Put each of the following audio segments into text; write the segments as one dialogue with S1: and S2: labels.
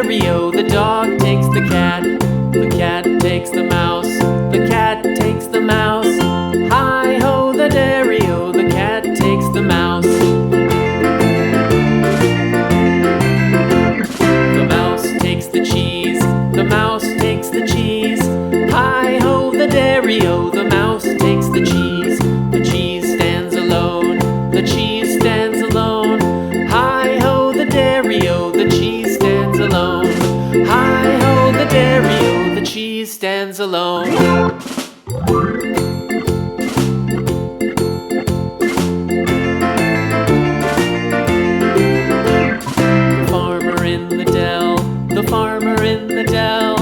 S1: dairy-o, the dog takes the cat. The cat takes the mouse. The cat takes the mouse. Hi-ho, the dairy-o, the cat takes the mouse. The mouse takes the cheese. The mouse takes the cheese. Hi-ho, the dairy-o, the mouse takes the cheese. The cheese stands alone. The cheese stands alone. Hi-ho, the dairy-o, the cheese stands alone. Hi-ho, the dairy-o, the cheese stands alone. The farmer in the dell.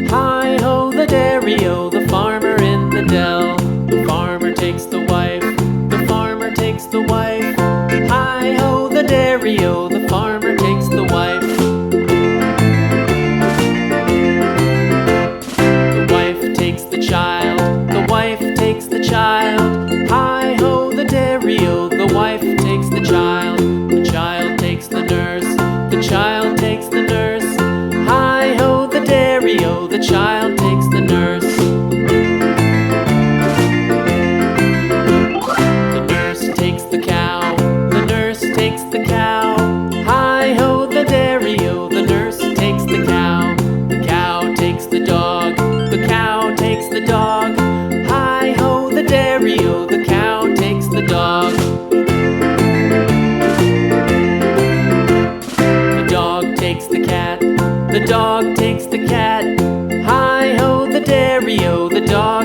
S1: Hi-ho, the dairy-o, the farmer in the dell. The farmer takes the wife. The farmer takes the wife. Hi-ho, the dairy-o, the farmer takes the wife. The wife takes the child. The wife takes the child. Hi-ho, the dairy-o, the wife takes the child. The child takes the nurse. The child takes the nurse. Hi-ho, the dairy-o, the child takes the nurse. The nurse takes the cow. The nurse takes the cow. Hi-ho, the dairy-o, the nurse takes the cow. The cow takes the dog. The cow takes the dog. Hi-ho, the dairy-o, the cow takes the dog. The dog takes the cat. The dog takes the cat. Hi-ho, the dairy-o, the dog